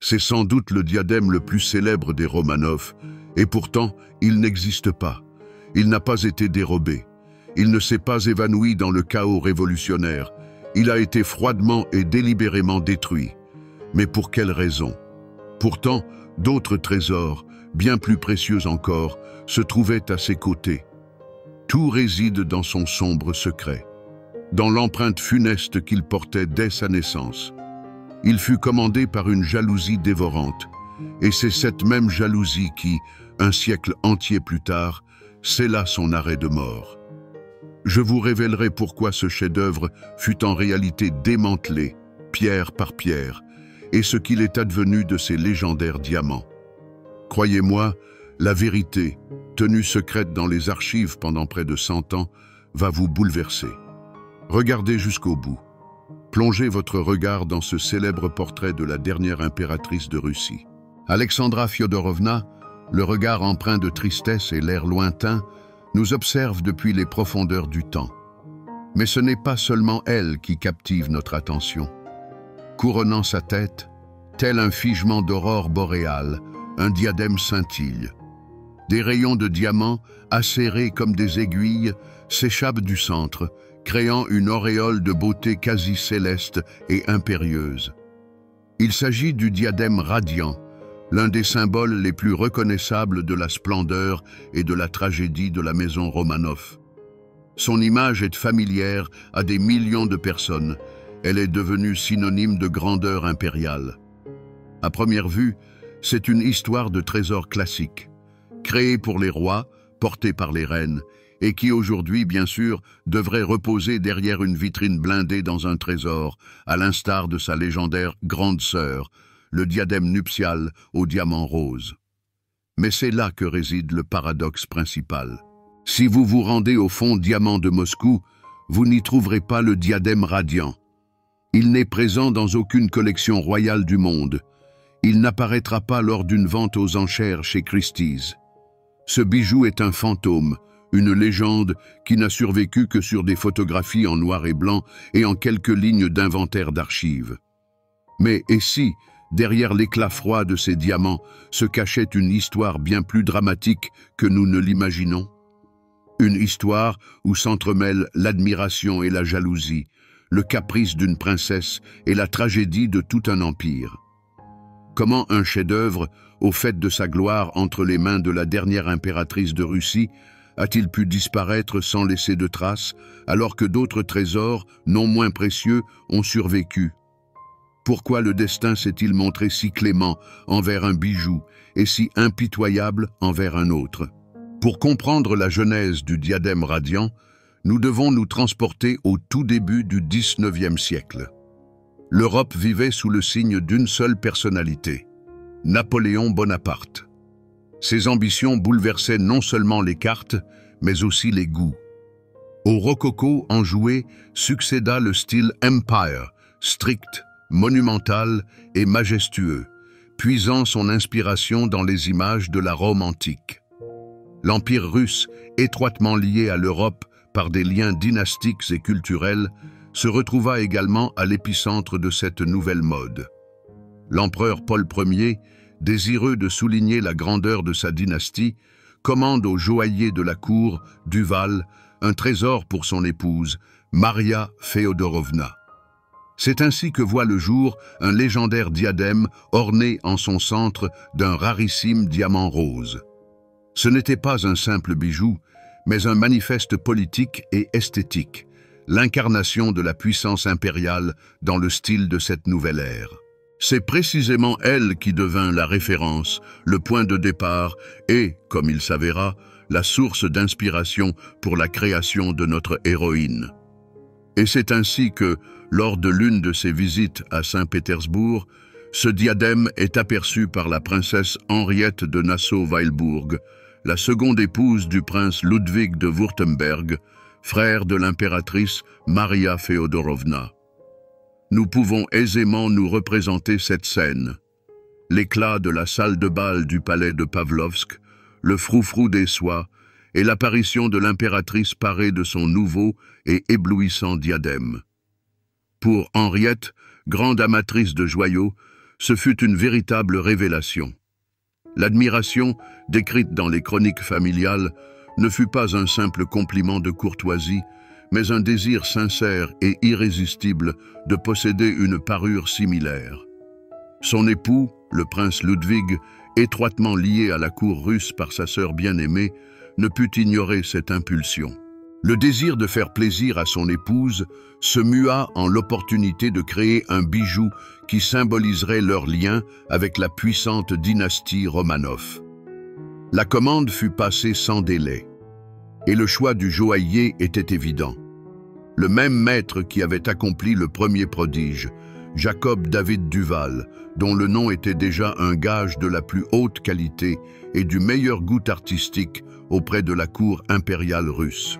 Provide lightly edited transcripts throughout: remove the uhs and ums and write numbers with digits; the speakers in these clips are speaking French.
C'est sans doute le diadème le plus célèbre des Romanov, et pourtant, il n'existe pas. Il n'a pas été dérobé. Il ne s'est pas évanoui dans le chaos révolutionnaire. Il a été froidement et délibérément détruit. Mais pour quelle raison? Pourtant, d'autres trésors, bien plus précieux encore, se trouvaient à ses côtés. Tout réside dans son sombre secret, dans l'empreinte funeste qu'il portait dès sa naissance. Il fut commandé par une jalousie dévorante, et c'est cette même jalousie qui, un siècle entier plus tard, scella son arrêt de mort. Je vous révélerai pourquoi ce chef-d'œuvre fut en réalité démantelé, pierre par pierre, et ce qu'il est advenu de ces légendaires diamants. Croyez-moi, la vérité, tenue secrète dans les archives pendant près de 100 ans, va vous bouleverser. Regardez jusqu'au bout. Plongez votre regard dans ce célèbre portrait de la dernière impératrice de Russie. Alexandra Fyodorovna, le regard empreint de tristesse et l'air lointain, nous observe depuis les profondeurs du temps. Mais ce n'est pas seulement elle qui captive notre attention. Couronnant sa tête, tel un figement d'aurore boréale, un diadème scintille. Des rayons de diamants, acérés comme des aiguilles, s'échappent du centre, créant une auréole de beauté quasi céleste et impérieuse. Il s'agit du diadème radiant, l'un des symboles les plus reconnaissables de la splendeur et de la tragédie de la maison Romanov. Son image est familière à des millions de personnes. Elle est devenue synonyme de grandeur impériale. À première vue, c'est une histoire de trésor classique, créée pour les rois, portée par les reines, et qui aujourd'hui, bien sûr, devrait reposer derrière une vitrine blindée dans un trésor, à l'instar de sa légendaire grande sœur, le diadème nuptial au diamant rose. Mais c'est là que réside le paradoxe principal. Si vous vous rendez au fonds diamant de Moscou, vous n'y trouverez pas le diadème radiant. Il n'est présent dans aucune collection royale du monde. Il n'apparaîtra pas lors d'une vente aux enchères chez Christie's. Ce bijou est un fantôme, une légende qui n'a survécu que sur des photographies en noir et blanc et en quelques lignes d'inventaire d'archives. Mais et si, derrière l'éclat froid de ces diamants, se cachait une histoire bien plus dramatique que nous ne l'imaginons? Une histoire où s'entremêlent l'admiration et la jalousie, le caprice d'une princesse et la tragédie de tout un empire. Comment un chef-d'œuvre, au fait de sa gloire entre les mains de la dernière impératrice de Russie, a-t-il pu disparaître sans laisser de traces, alors que d'autres trésors, non moins précieux, ont survécu? Pourquoi le destin s'est-il montré si clément envers un bijou et si impitoyable envers un autre? Pour comprendre la genèse du diadème radiant, nous devons nous transporter au tout début du XIXe siècle. L'Europe vivait sous le signe d'une seule personnalité, Napoléon Bonaparte. Ses ambitions bouleversaient non seulement les cartes, mais aussi les goûts. Au rococo enjoué succéda le style Empire, strict, monumental et majestueux, puisant son inspiration dans les images de la Rome antique. L'Empire russe, étroitement lié à l'Europe par des liens dynastiques et culturels, se retrouva également à l'épicentre de cette nouvelle mode. L'empereur Paul Ier, désireux de souligner la grandeur de sa dynastie, commande au joaillier de la cour, Duval, un trésor pour son épouse, Maria Féodorovna. C'est ainsi que voit le jour un légendaire diadème orné en son centre d'un rarissime diamant rose. Ce n'était pas un simple bijou, mais un manifeste politique et esthétique, l'incarnation de la puissance impériale dans le style de cette nouvelle ère. C'est précisément elle qui devint la référence, le point de départ et, comme il s'avéra, la source d'inspiration pour la création de notre héroïne. Et c'est ainsi que, lors de l'une de ses visites à Saint-Pétersbourg, ce diadème est aperçu par la princesse Henriette de Nassau-Weilbourg, la seconde épouse du prince Ludwig de Wurtemberg, frère de l'impératrice Maria Féodorovna. Nous pouvons aisément nous représenter cette scène. L'éclat de la salle de bal du palais de Pavlovsk, le froufrou des soies et l'apparition de l'impératrice parée de son nouveau et éblouissant diadème. Pour Henriette, grande amatrice de joyaux, Ce fut une véritable révélation. L'admiration, décrite dans les chroniques familiales, ne fut pas un simple compliment de courtoisie, mais un désir sincère et irrésistible de posséder une parure similaire. Son époux, le prince Ludwig, étroitement lié à la cour russe par sa sœur bien-aimée, ne put ignorer cette impulsion. Le désir de faire plaisir à son épouse se mua en l'opportunité de créer un bijou qui symboliserait leur lien avec la puissante dynastie Romanov. La commande fut passée sans délai, et le choix du joaillier était évident. Le même maître qui avait accompli le premier prodige, Jacob David Duval, dont le nom était déjà un gage de la plus haute qualité et du meilleur goût artistique auprès de la cour impériale russe.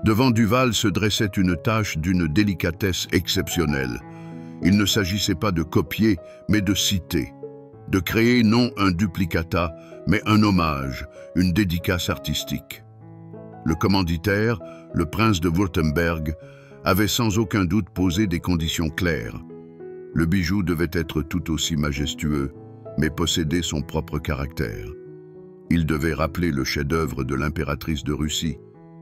Devant Duval se dressait une tâche d'une délicatesse exceptionnelle. Il ne s'agissait pas de copier, mais de citer, de créer non un duplicata, mais un hommage, une dédicace artistique. Le commanditaire, le prince de Wurtemberg, avait sans aucun doute posé des conditions claires. Le bijou devait être tout aussi majestueux, mais posséder son propre caractère. Il devait rappeler le chef-d'œuvre de l'impératrice de Russie,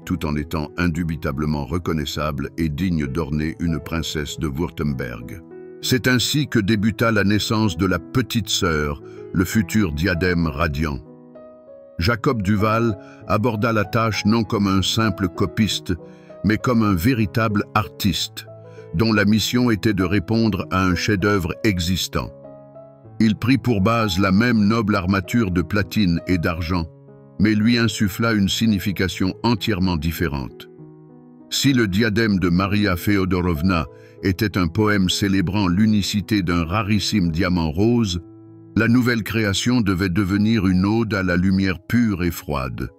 tout en étant indubitablement reconnaissable et digne d'orner une princesse de Wurtemberg. C'est ainsi que débuta la naissance de la petite sœur, le futur diadème radiant. Jacob Duval aborda la tâche non comme un simple copiste, mais comme un véritable artiste, dont la mission était de répondre à un chef-d'œuvre existant. Il prit pour base la même noble armature de platine et d'argent, mais lui insuffla une signification entièrement différente. Si le diadème de Maria Féodorovna était un poème célébrant l'unicité d'un rarissime diamant rose, la nouvelle création devait devenir une ode à la lumière pure et froide.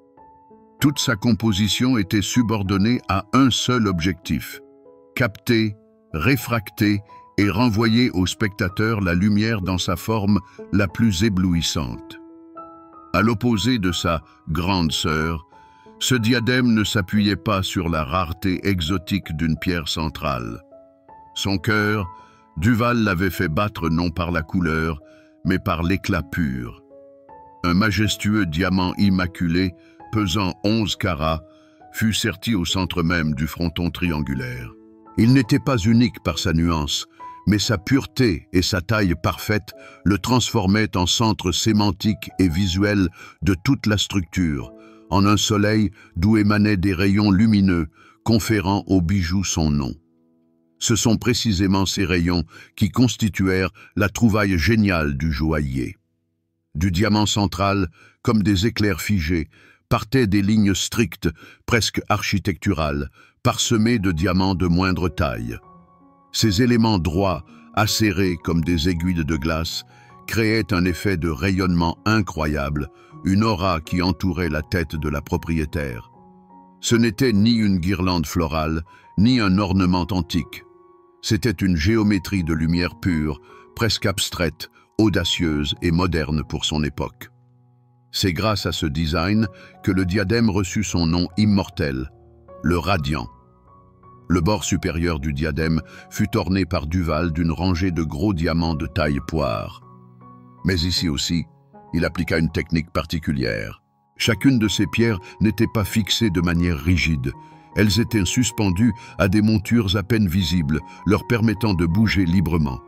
Toute sa composition était subordonnée à un seul objectif: capter, réfracter et renvoyer au spectateur la lumière dans sa forme la plus éblouissante. À l'opposé de sa grande sœur, ce diadème ne s'appuyait pas sur la rareté exotique d'une pierre centrale. Son cœur, Duval l'avait fait battre non par la couleur, mais par l'éclat pur. Un majestueux diamant immaculé, pesant 11 carats, fut serti au centre même du fronton triangulaire. Il n'était pas unique par sa nuance, mais sa pureté et sa taille parfaite le transformaient en centre sémantique et visuel de toute la structure, en un soleil d'où émanaient des rayons lumineux, conférant au bijou son nom. Ce sont précisément ces rayons qui constituèrent la trouvaille géniale du joaillier. Du diamant central, comme des éclairs figés, partaient des lignes strictes, presque architecturales, parsemées de diamants de moindre taille. Ces éléments droits, acérés comme des aiguilles de glace, créaient un effet de rayonnement incroyable, une aura qui entourait la tête de la propriétaire. Ce n'était ni une guirlande florale, ni un ornement antique. C'était une géométrie de lumière pure, presque abstraite, audacieuse et moderne pour son époque. C'est grâce à ce design que le diadème reçut son nom immortel, le radiant. Le bord supérieur du diadème fut orné par Duval d'une rangée de gros diamants de taille poire. Mais ici aussi, il appliqua une technique particulière. Chacune de ces pierres n'était pas fixée de manière rigide. Elles étaient suspendues à des montures à peine visibles, leur permettant de bouger librement.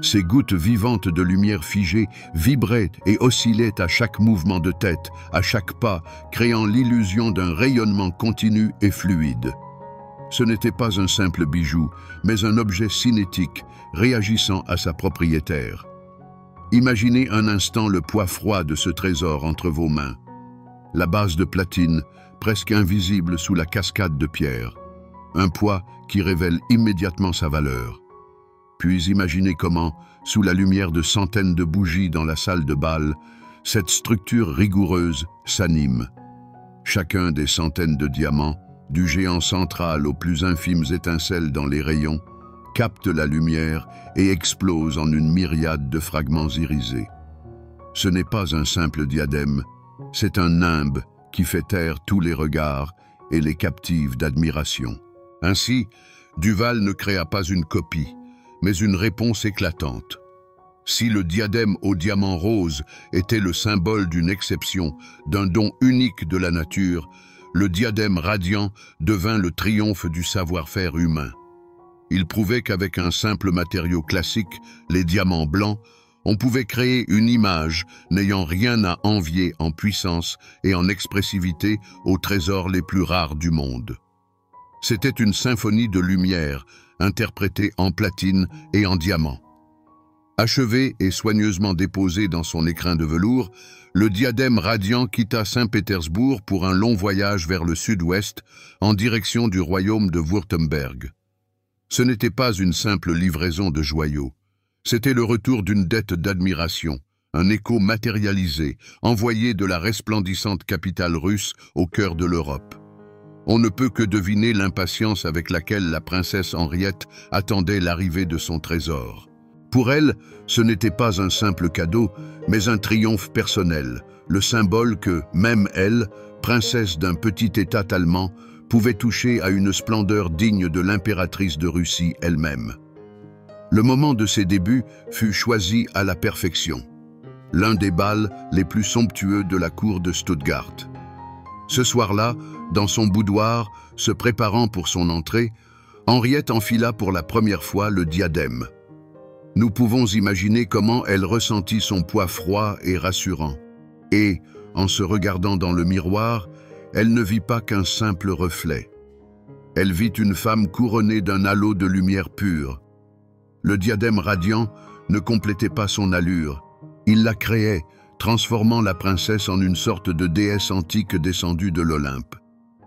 Ces gouttes vivantes de lumière figée vibraient et oscillaient à chaque mouvement de tête, à chaque pas, créant l'illusion d'un rayonnement continu et fluide. Ce n'était pas un simple bijou, mais un objet cinétique, réagissant à sa propriétaire. Imaginez un instant le poids froid de ce trésor entre vos mains. La base de platine, presque invisible sous la cascade de pierre. Un poids qui révèle immédiatement sa valeur. Puis imaginez comment, sous la lumière de centaines de bougies dans la salle de bal, cette structure rigoureuse s'anime. Chacun des centaines de diamants, du géant central aux plus infimes étincelles dans les rayons, capte la lumière et explose en une myriade de fragments irisés. Ce n'est pas un simple diadème, c'est un nimbe qui fait taire tous les regards et les captive d'admiration. Ainsi, Duval ne créa pas une copie, mais une réponse éclatante. Si le diadème au diamant rose était le symbole d'une exception, d'un don unique de la nature, le diadème radiant devint le triomphe du savoir-faire humain. Il prouvait qu'avec un simple matériau classique, les diamants blancs, on pouvait créer une image n'ayant rien à envier en puissance et en expressivité aux trésors les plus rares du monde. C'était une symphonie de lumière, interprétée en platine et en diamant. Achevé et soigneusement déposé dans son écrin de velours, le diadème radiant quitta Saint-Pétersbourg pour un long voyage vers le sud-ouest en direction du royaume de Wurtemberg. Ce n'était pas une simple livraison de joyaux. C'était le retour d'une dette d'admiration, un écho matérialisé, envoyé de la resplendissante capitale russe au cœur de l'Europe. On ne peut que deviner l'impatience avec laquelle la princesse Henriette attendait l'arrivée de son trésor. Pour elle, ce n'était pas un simple cadeau, mais un triomphe personnel, le symbole que, même elle, princesse d'un petit État allemand, pouvait toucher à une splendeur digne de l'impératrice de Russie elle-même. Le moment de ses débuts fut choisi à la perfection. L'un des bals les plus somptueux de la cour de Stuttgart. Ce soir-là, dans son boudoir, se préparant pour son entrée, Henriette enfila pour la première fois le diadème. Nous pouvons imaginer comment elle ressentit son poids froid et rassurant. Et, en se regardant dans le miroir, elle ne vit pas qu'un simple reflet. Elle vit une femme couronnée d'un halo de lumière pure. Le diadème radiant ne complétait pas son allure. Il la créait, transformant la princesse en une sorte de déesse antique descendue de l'Olympe.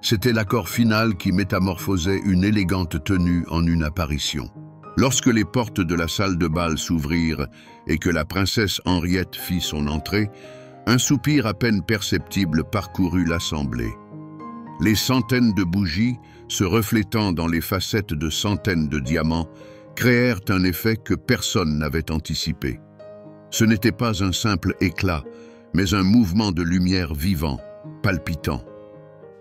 C'était l'accord final qui métamorphosait une élégante tenue en une apparition. Lorsque les portes de la salle de bal s'ouvrirent et que la princesse Henriette fit son entrée, un soupir à peine perceptible parcourut l'assemblée. Les centaines de bougies, se reflétant dans les facettes de centaines de diamants, créèrent un effet que personne n'avait anticipé. Ce n'était pas un simple éclat, mais un mouvement de lumière vivant, palpitant.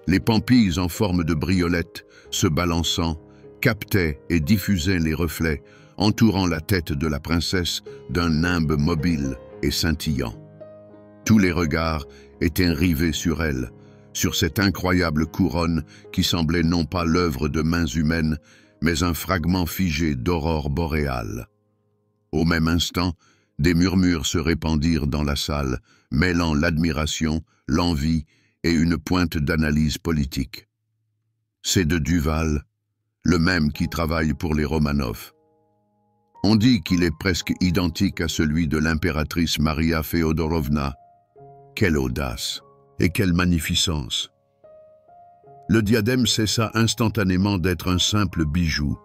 Les pampilles en forme de briolette, se balançant, captaient et diffusaient les reflets, entourant la tête de la princesse d'un nimbe mobile et scintillant. Tous les regards étaient rivés sur elle, sur cette incroyable couronne qui semblait non pas l'œuvre de mains humaines, mais un fragment figé d'aurore boréale. Au même instant, des murmures se répandirent dans la salle, mêlant l'admiration, l'envie et une pointe d'analyse politique. C'est de Duval, le même qui travaille pour les Romanov. On dit qu'il est presque identique à celui de l'impératrice Maria Féodorovna. Quelle audace et quelle magnificence! Le diadème cessa instantanément d'être un simple bijou.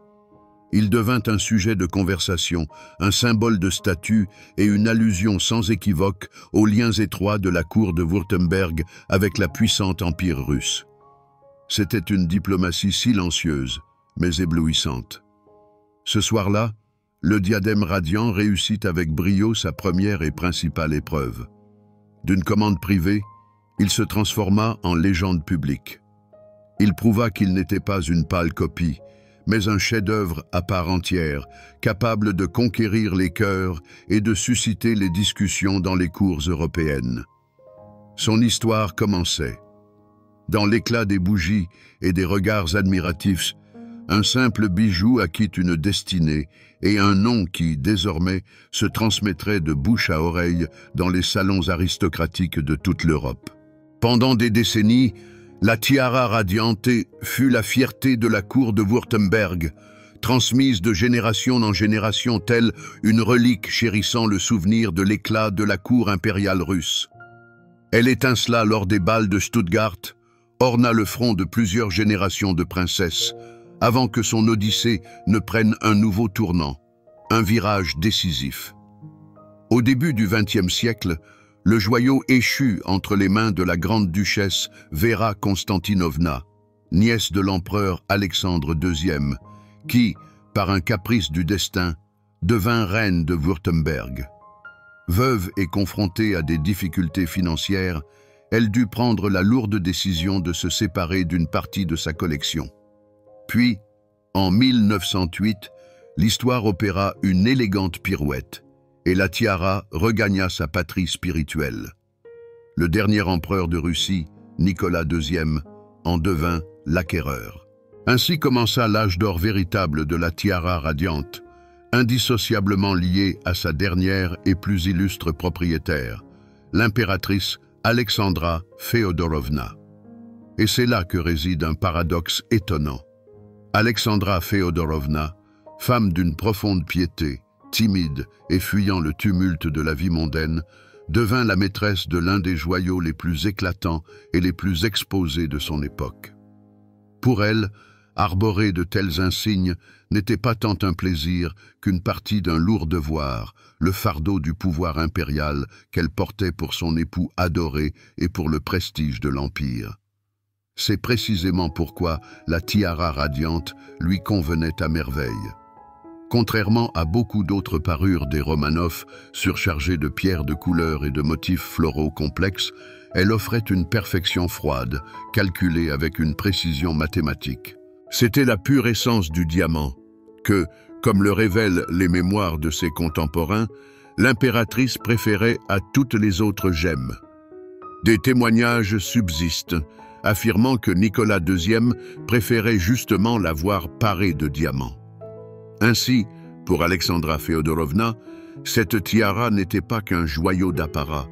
Il devint un sujet de conversation, un symbole de statut et une allusion sans équivoque aux liens étroits de la cour de Wurtemberg avec la puissante empire russe. C'était une diplomatie silencieuse, mais éblouissante. Ce soir-là, le diadème radiant réussit avec brio sa première et principale épreuve. D'une commande privée, il se transforma en légende publique. Il prouva qu'il n'était pas une pâle copie, mais un chef-d'œuvre à part entière, capable de conquérir les cœurs et de susciter les discussions dans les cours européennes. Son histoire commençait. Dans l'éclat des bougies et des regards admiratifs, un simple bijou acquit une destinée et un nom qui, désormais, se transmettrait de bouche à oreille dans les salons aristocratiques de toute l'Europe. Pendant des décennies, la tiara radiante fut la fierté de la cour de Wurtemberg, transmise de génération en génération telle une relique chérissant le souvenir de l'éclat de la cour impériale russe. Elle étincela lors des bals de Stuttgart, orna le front de plusieurs générations de princesses, avant que son odyssée ne prenne un nouveau tournant, un virage décisif. Au début du XXe siècle, le joyau échut entre les mains de la grande-duchesse Vera Konstantinovna, nièce de l'empereur Alexandre II, qui, par un caprice du destin, devint reine de Wurtemberg. Veuve et confrontée à des difficultés financières, elle dut prendre la lourde décision de se séparer d'une partie de sa collection. Puis, en 1908, l'histoire opéra une élégante pirouette, et la tiara regagna sa patrie spirituelle. Le dernier empereur de Russie, Nicolas II, en devint l'acquéreur. Ainsi commença l'âge d'or véritable de la tiara radiante, indissociablement liée à sa dernière et plus illustre propriétaire, l'impératrice Alexandra Féodorovna. Et c'est là que réside un paradoxe étonnant. Alexandra Féodorovna, femme d'une profonde piété, timide et fuyant le tumulte de la vie mondaine, devint la maîtresse de l'un des joyaux les plus éclatants et les plus exposés de son époque. Pour elle, arborer de tels insignes n'était pas tant un plaisir qu'une partie d'un lourd devoir, le fardeau du pouvoir impérial qu'elle portait pour son époux adoré et pour le prestige de l'Empire. C'est précisément pourquoi la tiara radiante lui convenait à merveille. Contrairement à beaucoup d'autres parures des Romanov, surchargées de pierres de couleur et de motifs floraux complexes, elle offrait une perfection froide, calculée avec une précision mathématique. C'était la pure essence du diamant, que, comme le révèlent les mémoires de ses contemporains, l'impératrice préférait à toutes les autres gemmes. Des témoignages subsistent, affirmant que Nicolas II préférait justement la voir parée de diamants. Ainsi, pour Alexandra Féodorovna, cette tiara n'était pas qu'un joyau d'apparat,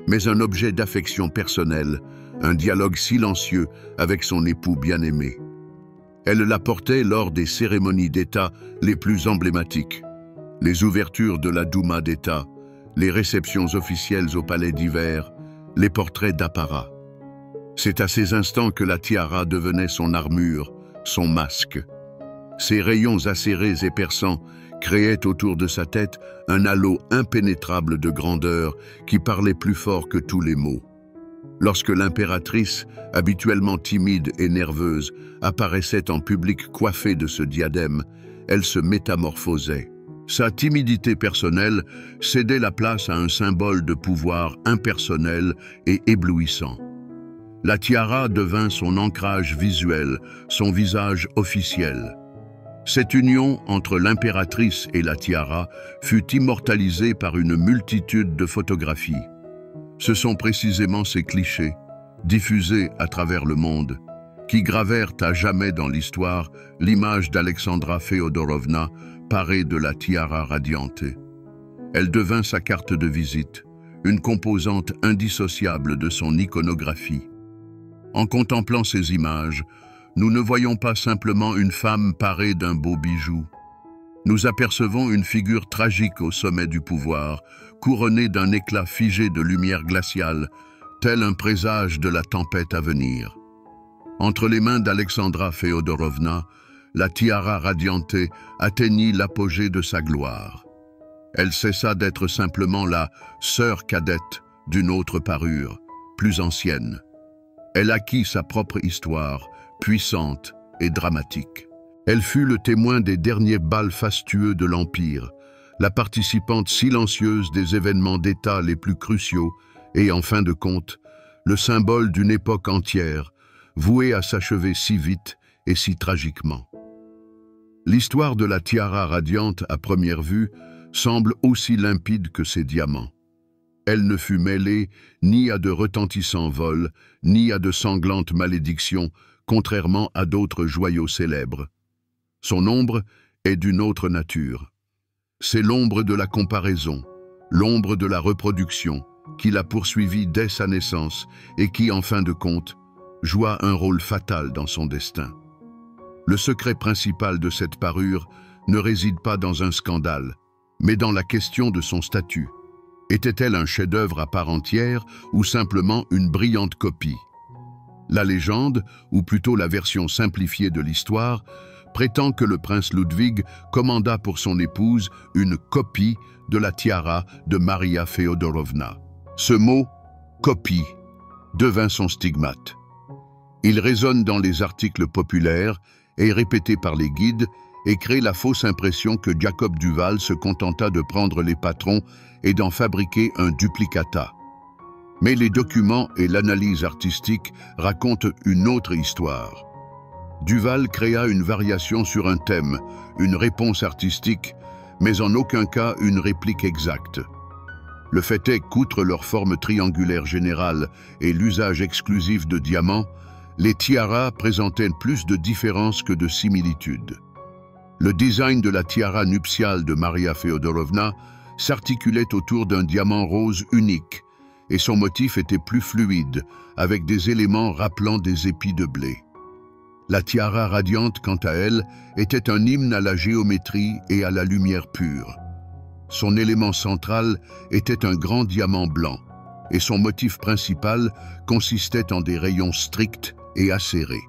mais un objet d'affection personnelle, un dialogue silencieux avec son époux bien-aimé. Elle la portait lors des cérémonies d'État les plus emblématiques, les ouvertures de la Douma d'État, les réceptions officielles au palais d'hiver, les portraits d'apparat. C'est à ces instants que la tiara devenait son armure, son masque. Ses rayons acérés et perçants créaient autour de sa tête un halo impénétrable de grandeur qui parlait plus fort que tous les mots. Lorsque l'impératrice, habituellement timide et nerveuse, apparaissait en public coiffée de ce diadème, elle se métamorphosait. Sa timidité personnelle cédait la place à un symbole de pouvoir impersonnel et éblouissant. La tiara devint son ancrage visuel, son visage officiel. Cette union entre l'impératrice et la tiara fut immortalisée par une multitude de photographies. Ce sont précisément ces clichés, diffusés à travers le monde, qui gravèrent à jamais dans l'histoire l'image d'Alexandra Féodorovna parée de la tiara radiante. Elle devint sa carte de visite, une composante indissociable de son iconographie. En contemplant ces images, nous ne voyons pas simplement une femme parée d'un beau bijou. Nous apercevons une figure tragique au sommet du pouvoir, couronnée d'un éclat figé de lumière glaciale, tel un présage de la tempête à venir. Entre les mains d'Alexandra Féodorovna, la tiara radiante atteignit l'apogée de sa gloire. Elle cessa d'être simplement la sœur cadette d'une autre parure, plus ancienne. Elle acquit sa propre histoire, puissante et dramatique. Elle fut le témoin des derniers bals fastueux de l'Empire, la participante silencieuse des événements d'État les plus cruciaux et, en fin de compte, le symbole d'une époque entière, vouée à s'achever si vite et si tragiquement. L'histoire de la tiara radiante, à première vue, semble aussi limpide que ses diamants. Elle ne fut mêlée ni à de retentissants vols, ni à de sanglantes malédictions, contrairement à d'autres joyaux célèbres. Son ombre est d'une autre nature. C'est l'ombre de la comparaison, l'ombre de la reproduction, qui l'a poursuivie dès sa naissance et qui, en fin de compte, joua un rôle fatal dans son destin. Le secret principal de cette parure ne réside pas dans un scandale, mais dans la question de son statut. Était-elle un chef-d'œuvre à part entière ou simplement une brillante copie? La légende, ou plutôt la version simplifiée de l'histoire, prétend que le prince Ludwig commanda pour son épouse une copie de la tiara de Maria Féodorovna. Ce mot « copie » devint son stigmate. Il résonne dans les articles populaires, est répété par les guides et crée la fausse impression que Jacob Duval se contenta de prendre les patrons et d'en fabriquer un duplicata. Mais les documents et l'analyse artistique racontent une autre histoire. Duval créa une variation sur un thème, une réponse artistique, mais en aucun cas une réplique exacte. Le fait est qu'outre leur forme triangulaire générale et l'usage exclusif de diamants, les tiaras présentaient plus de différences que de similitudes. Le design de la tiara nuptiale de Maria Feodorovna s'articulait autour d'un diamant rose unique, et son motif était plus fluide, avec des éléments rappelant des épis de blé. La tiara radiante, quant à elle, était un hymne à la géométrie et à la lumière pure. Son élément central était un grand diamant blanc, et son motif principal consistait en des rayons stricts et acérés.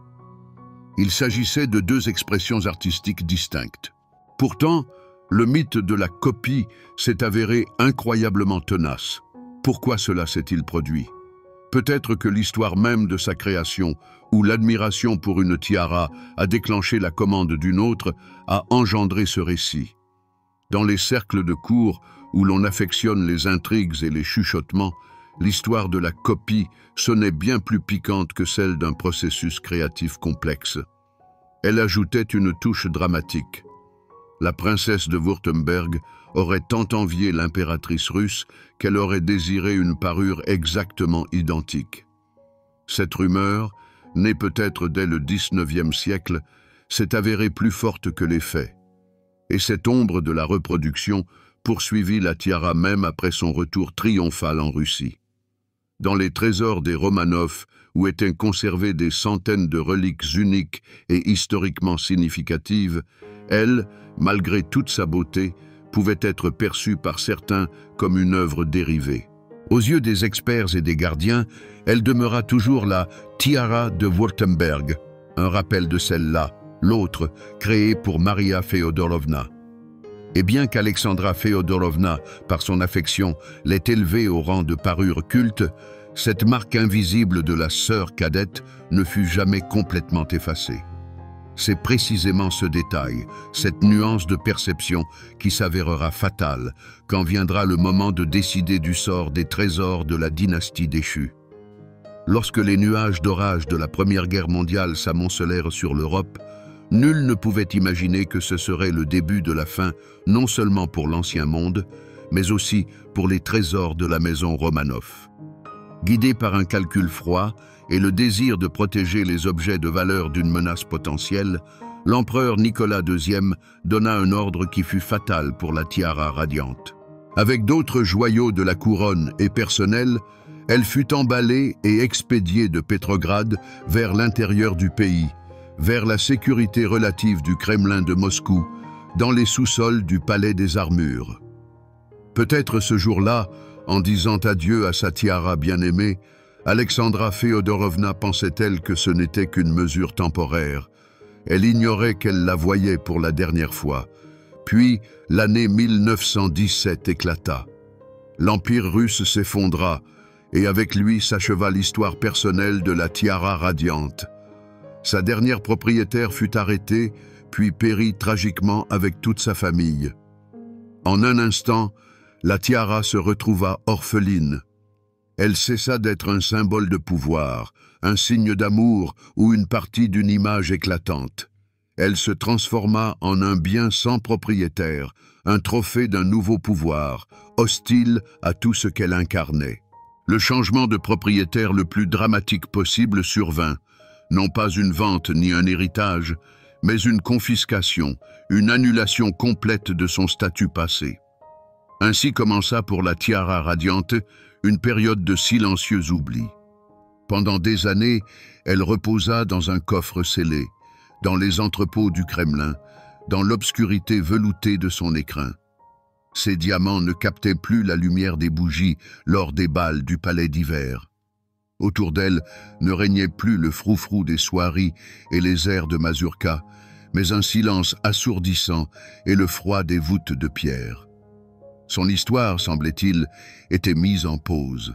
Il s'agissait de deux expressions artistiques distinctes. Pourtant, le mythe de la copie s'est avéré incroyablement tenace. Pourquoi cela s'est-il produit? Peut-être que l'histoire même de sa création, ou l'admiration pour une tiara a déclenché la commande d'une autre, a engendré ce récit. Dans les cercles de cour où l'on affectionne les intrigues et les chuchotements, l'histoire de la copie sonnait bien plus piquante que celle d'un processus créatif complexe. Elle ajoutait une touche dramatique. La princesse de Wurtemberg aurait tant envié l'impératrice russe qu'elle aurait désiré une parure exactement identique. Cette rumeur, née peut-être dès le XIXe siècle, s'est avérée plus forte que les faits. Et cette ombre de la reproduction poursuivit la tiara même après son retour triomphal en Russie. Dans les trésors des Romanov, où étaient conservées des centaines de reliques uniques et historiquement significatives, elle, malgré toute sa beauté, pouvait être perçue par certains comme une œuvre dérivée. Aux yeux des experts et des gardiens, elle demeura toujours la tiara de Wurtemberg, un rappel de celle-là, l'autre, créée pour Maria Feodorovna. Et bien qu'Alexandra Feodorovna, par son affection, l'ait élevée au rang de parure culte, cette marque invisible de la sœur cadette ne fut jamais complètement effacée. C'est précisément ce détail, cette nuance de perception qui s'avérera fatale quand viendra le moment de décider du sort des trésors de la dynastie déchue. Lorsque les nuages d'orage de la Première Guerre mondiale s'amoncelèrent sur l'Europe, nul ne pouvait imaginer que ce serait le début de la fin, non seulement pour l'Ancien Monde, mais aussi pour les trésors de la maison Romanov. Guidé par un calcul froid et le désir de protéger les objets de valeur d'une menace potentielle, l'empereur Nicolas II donna un ordre qui fut fatal pour la tiara radiante. Avec d'autres joyaux de la couronne et personnels, elle fut emballée et expédiée de Pétrograd vers l'intérieur du pays, vers la sécurité relative du Kremlin de Moscou, dans les sous-sols du Palais des Armures. Peut-être ce jour-là, en disant adieu à sa tiara bien-aimée, Alexandra Feodorovna pensait-elle que ce n'était qu'une mesure temporaire. Elle ignorait qu'elle la voyait pour la dernière fois. Puis, l'année 1917 éclata. L'Empire russe s'effondra, et avec lui s'acheva l'histoire personnelle de la tiara radiante. Sa dernière propriétaire fut arrêtée, puis périt tragiquement avec toute sa famille. En un instant, la tiara se retrouva orpheline. Elle cessa d'être un symbole de pouvoir, un signe d'amour ou une partie d'une image éclatante. Elle se transforma en un bien sans propriétaire, un trophée d'un nouveau pouvoir, hostile à tout ce qu'elle incarnait. Le changement de propriétaire le plus dramatique possible survint, non pas une vente ni un héritage, mais une confiscation, une annulation complète de son statut passé. Ainsi commença pour la tiara radiante une période de silencieux oubli. Pendant des années, elle reposa dans un coffre scellé, dans les entrepôts du Kremlin, dans l'obscurité veloutée de son écrin. Ses diamants ne captaient plus la lumière des bougies lors des bals du palais d'hiver. Autour d'elle ne régnait plus le froufrou des soieries et les airs de mazurka, mais un silence assourdissant et le froid des voûtes de pierre. Son histoire, semblait-il, était mise en pause.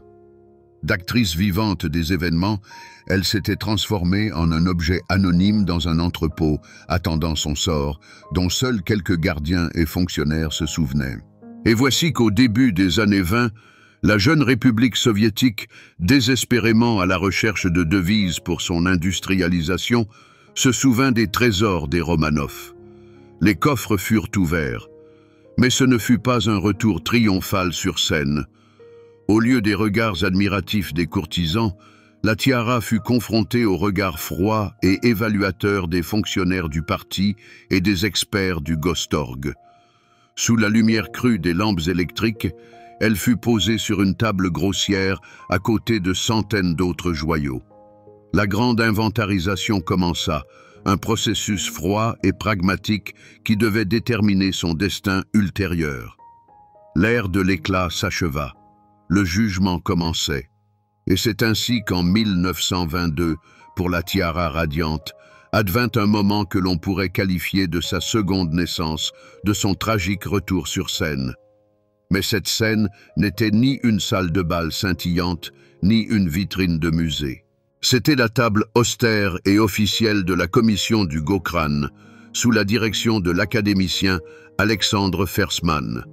D'actrice vivante des événements, elle s'était transformée en un objet anonyme dans un entrepôt, attendant son sort, dont seuls quelques gardiens et fonctionnaires se souvenaient. Et voici qu'au début des années 20, la jeune République soviétique, désespérément à la recherche de devises pour son industrialisation, se souvint des trésors des Romanov. Les coffres furent ouverts, Mais ce ne fut pas un retour triomphal sur scène. Au lieu des regards admiratifs des courtisans, la tiara fut confrontée aux regards froids et évaluateurs des fonctionnaires du parti et des experts du Gostorg. Sous la lumière crue des lampes électriques, elle fut posée sur une table grossière à côté de centaines d'autres joyaux. La grande inventarisation commença, un processus froid et pragmatique qui devait déterminer son destin ultérieur. L'ère de l'éclat s'acheva. Le jugement commençait. Et c'est ainsi qu'en 1922, pour la tiara radiante, advint un moment que l'on pourrait qualifier de sa seconde naissance, de son tragique retour sur scène. Mais cette scène n'était ni une salle de bal scintillante, ni une vitrine de musée. C'était la table austère et officielle de la commission du Gokran, sous la direction de l'académicien Alexandre Fersman.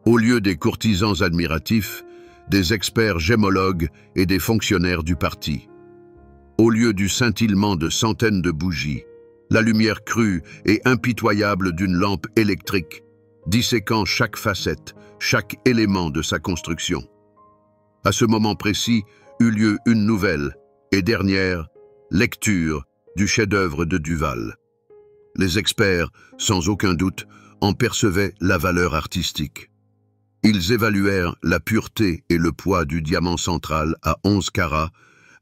Au lieu des courtisans admiratifs, des experts gémologues et des fonctionnaires du parti. Au lieu du scintillement de centaines de bougies, la lumière crue et impitoyable d'une lampe électrique, disséquant chaque facette, chaque élément de sa construction. À ce moment précis eut lieu une nouvelle et dernière lecture du chef-d'œuvre de Duval. Les experts, sans aucun doute, en percevaient la valeur artistique. Ils évaluèrent la pureté et le poids du diamant central à 11 carats,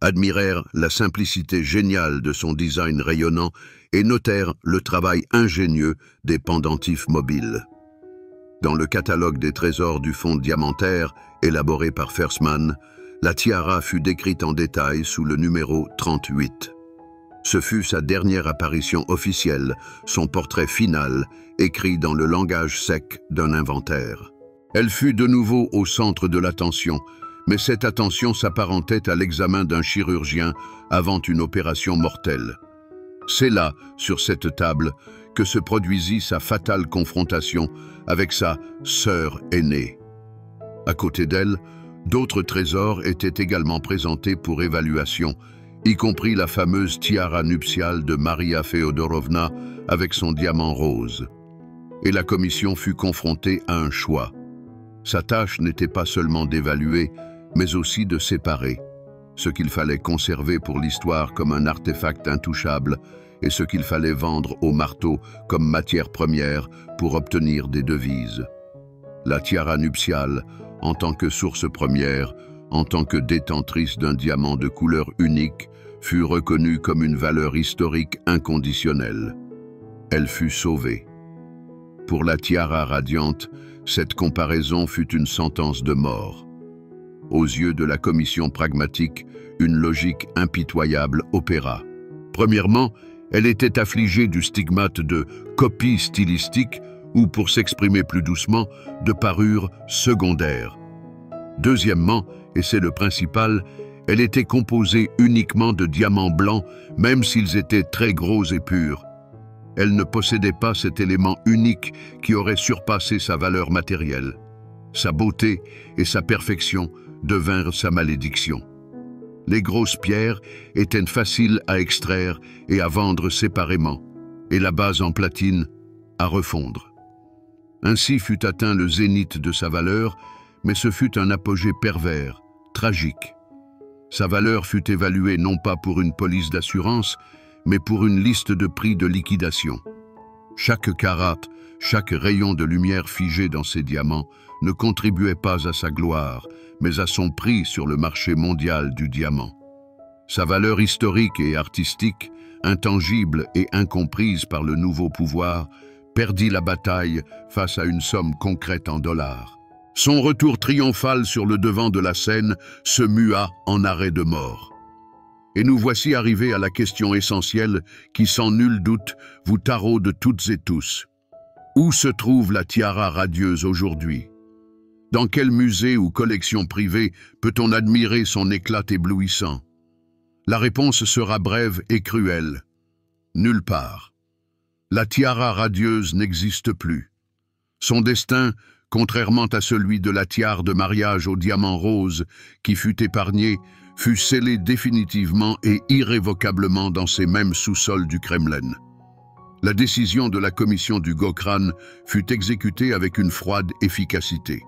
admirèrent la simplicité géniale de son design rayonnant et notèrent le travail ingénieux des pendentifs mobiles. Dans le catalogue des trésors du fonds diamantaire, élaboré par Fersman, la tiara fut décrite en détail sous le numéro 38. Ce fut sa dernière apparition officielle, son portrait final, écrit dans le langage sec d'un inventaire. Elle fut de nouveau au centre de l'attention, mais cette attention s'apparentait à l'examen d'un chirurgien avant une opération mortelle. C'est là, sur cette table, que se produisit sa fatale confrontation avec sa sœur aînée. À côté d'elle, d'autres trésors étaient également présentés pour évaluation, y compris la fameuse tiara nuptiale de Maria Feodorovna avec son diamant rose. Et la commission fut confrontée à un choix. Sa tâche n'était pas seulement d'évaluer, mais aussi de séparer ce qu'il fallait conserver pour l'histoire comme un artefact intouchable et ce qu'il fallait vendre au marteau comme matière première pour obtenir des devises. La tiara nuptiale, en tant que source première, en tant que détentrice d'un diamant de couleur unique, fut reconnue comme une valeur historique inconditionnelle. Elle fut sauvée. Pour la tiara radiante, cette comparaison fut une sentence de mort. Aux yeux de la commission pragmatique, une logique impitoyable opéra. Premièrement, elle était affligée du stigmate de copie stylistique ou, pour s'exprimer plus doucement, de parure secondaire. Deuxièmement, et c'est le principal, elle était composée uniquement de diamants blancs, même s'ils étaient très gros et purs. Elle ne possédait pas cet élément unique qui aurait surpassé sa valeur matérielle. Sa beauté et sa perfection devinrent sa malédiction. Les grosses pierres étaient faciles à extraire et à vendre séparément, et la base en platine à refondre. Ainsi fut atteint le zénith de sa valeur, mais ce fut un apogée pervers, tragique. Sa valeur fut évaluée non pas pour une police d'assurance, mais pour une liste de prix de liquidation. Chaque carat, chaque rayon de lumière figé dans ses diamants ne contribuait pas à sa gloire, mais à son prix sur le marché mondial du diamant. Sa valeur historique et artistique, intangible et incomprise par le nouveau pouvoir, perdit la bataille face à une somme concrète en dollars. Son retour triomphal sur le devant de la scène se mua en arrêt de mort. Et nous voici arrivés à la question essentielle qui, sans nul doute, vous taraude toutes et tous. Où se trouve la tiara radieuse aujourd'hui? Dans quel musée ou collection privée peut-on admirer son éclat éblouissant? La réponse sera brève et cruelle. Nulle part. La tiara radieuse n'existe plus. Son destin, contrairement à celui de la tiare de mariage au diamant rose qui fut épargnée, fut scellé définitivement et irrévocablement dans ces mêmes sous-sols du Kremlin. La décision de la commission du Gokran fut exécutée avec une froide efficacité.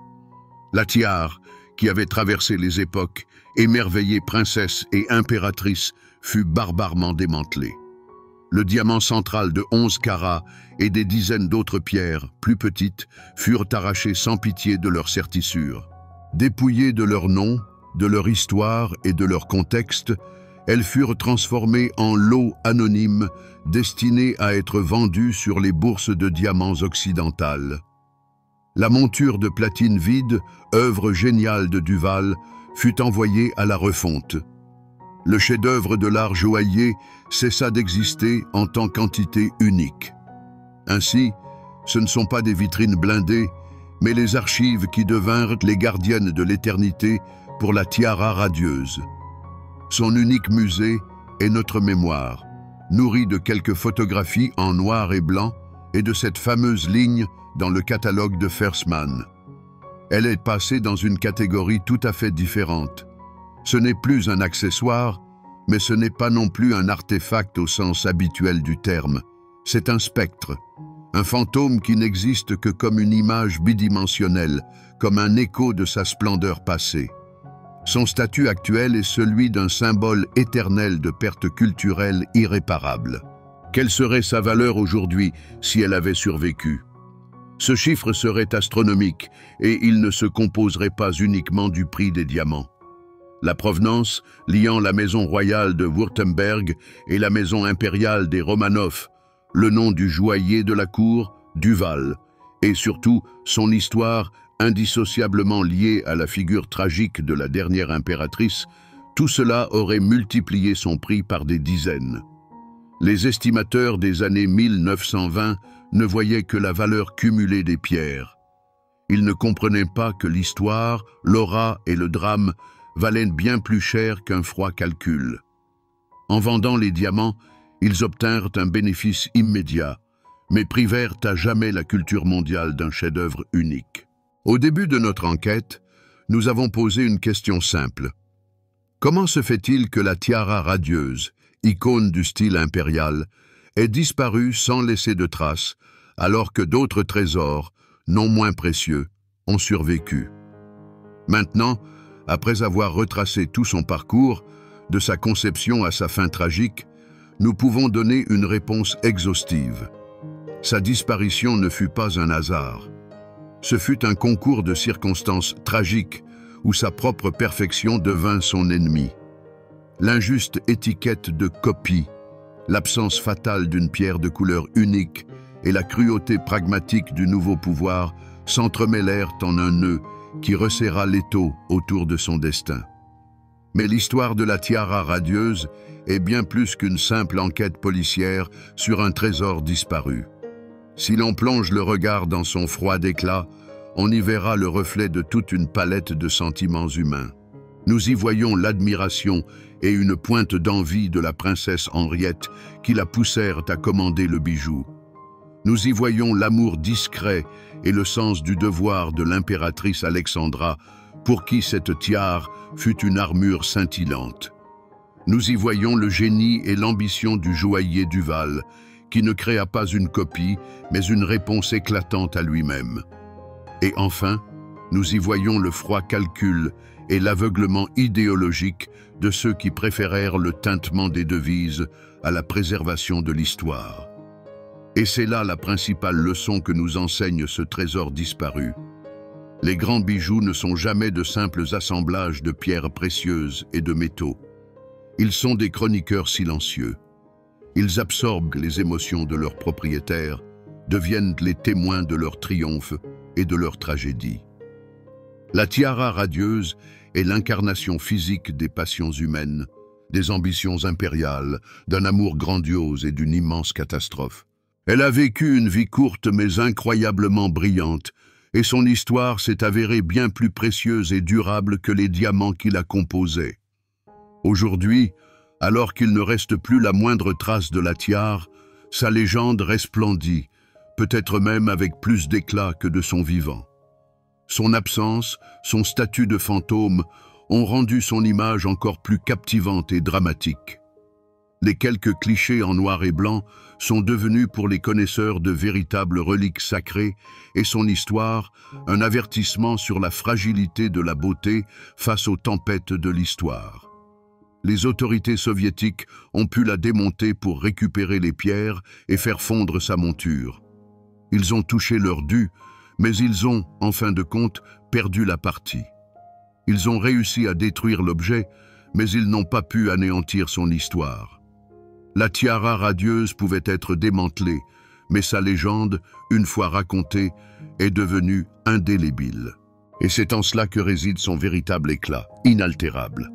La tiare, qui avait traversé les époques, émerveillée princesse et impératrice, fut barbarement démantelée. Le diamant central de 11 carats et des dizaines d'autres pierres, plus petites, furent arrachés sans pitié de leur sertissure. Dépouillées de leur nom, de leur histoire et de leur contexte, elles furent transformées en lots anonymes destinés à être vendus sur les bourses de diamants occidentales. La monture de platine vide, œuvre géniale de Duval, fut envoyée à la refonte. Le chef-d'œuvre de l'art joaillier cessa d'exister en tant qu'entité unique. Ainsi, ce ne sont pas des vitrines blindées, mais les archives qui devinrent les gardiennes de l'éternité pour la tiara radieuse. Son unique musée est notre mémoire, nourrie de quelques photographies en noir et blanc et de cette fameuse ligne dans le catalogue de Fersman. Elle est passée dans une catégorie tout à fait différente. Ce n'est plus un accessoire, mais ce n'est pas non plus un artefact au sens habituel du terme. C'est un spectre, un fantôme qui n'existe que comme une image bidimensionnelle, comme un écho de sa splendeur passée. Son statut actuel est celui d'un symbole éternel de perte culturelle irréparable. Quelle serait sa valeur aujourd'hui si elle avait survécu? Ce chiffre serait astronomique et il ne se composerait pas uniquement du prix des diamants. La provenance, liant la maison royale de Wurtemberg et la maison impériale des Romanov, le nom du joaillier de la cour, Duval, et surtout son histoire indissociablement liée à la figure tragique de la dernière impératrice, tout cela aurait multiplié son prix par des dizaines. Les estimateurs des années 1920 ne voyaient que la valeur cumulée des pierres. Ils ne comprenaient pas que l'histoire, l'aura et le drame valaient bien plus cher qu'un froid calcul. En vendant les diamants, ils obtinrent un bénéfice immédiat, mais privèrent à jamais la culture mondiale d'un chef-d'œuvre unique. Au début de notre enquête, nous avons posé une question simple. Comment se fait-il que la tiara radieuse, icône du style impérial, ait disparu sans laisser de traces, alors que d'autres trésors, non moins précieux, ont survécu? Maintenant, après avoir retracé tout son parcours, de sa conception à sa fin tragique, nous pouvons donner une réponse exhaustive. Sa disparition ne fut pas un hasard. Ce fut un concours de circonstances tragiques où sa propre perfection devint son ennemi. L'injuste étiquette de copie, l'absence fatale d'une pierre de couleur unique et la cruauté pragmatique du nouveau pouvoir s'entremêlèrent en un nœud qui resserra l'étau autour de son destin. Mais l'histoire de la tiara radieuse est bien plus qu'une simple enquête policière sur un trésor disparu. Si l'on plonge le regard dans son froid éclat, on y verra le reflet de toute une palette de sentiments humains. Nous y voyons l'admiration et une pointe d'envie de la princesse Henriette qui la poussèrent à commander le bijou. Nous y voyons l'amour discret et le sens du devoir de l'impératrice Alexandra, pour qui cette tiare fut une armure scintillante. Nous y voyons le génie et l'ambition du joaillier Duval, qui ne créa pas une copie, mais une réponse éclatante à lui-même. Et enfin, nous y voyons le froid calcul et l'aveuglement idéologique de ceux qui préférèrent le tintement des devises à la préservation de l'histoire. Et c'est là la principale leçon que nous enseigne ce trésor disparu. Les grands bijoux ne sont jamais de simples assemblages de pierres précieuses et de métaux. Ils sont des chroniqueurs silencieux. Ils absorbent les émotions de leurs propriétaires, deviennent les témoins de leur triomphe et de leur tragédie. La tiara radieuse est l'incarnation physique des passions humaines, des ambitions impériales, d'un amour grandiose et d'une immense catastrophe. Elle a vécu une vie courte mais incroyablement brillante, et son histoire s'est avérée bien plus précieuse et durable que les diamants qui la composaient. Aujourd'hui, alors qu'il ne reste plus la moindre trace de la tiare, sa légende resplendit, peut-être même avec plus d'éclat que de son vivant. Son absence, son statut de fantôme, ont rendu son image encore plus captivante et dramatique. Les quelques clichés en noir et blanc sont devenus pour les connaisseurs de véritables reliques sacrées et son histoire, un avertissement sur la fragilité de la beauté face aux tempêtes de l'histoire. Les autorités soviétiques ont pu la démonter pour récupérer les pierres et faire fondre sa monture. Ils ont touché leur dû, mais ils ont, en fin de compte, perdu la partie. Ils ont réussi à détruire l'objet, mais ils n'ont pas pu anéantir son histoire. La tiara radieuse pouvait être démantelée, mais sa légende, une fois racontée, est devenue indélébile. Et c'est en cela que réside son véritable éclat, inaltérable.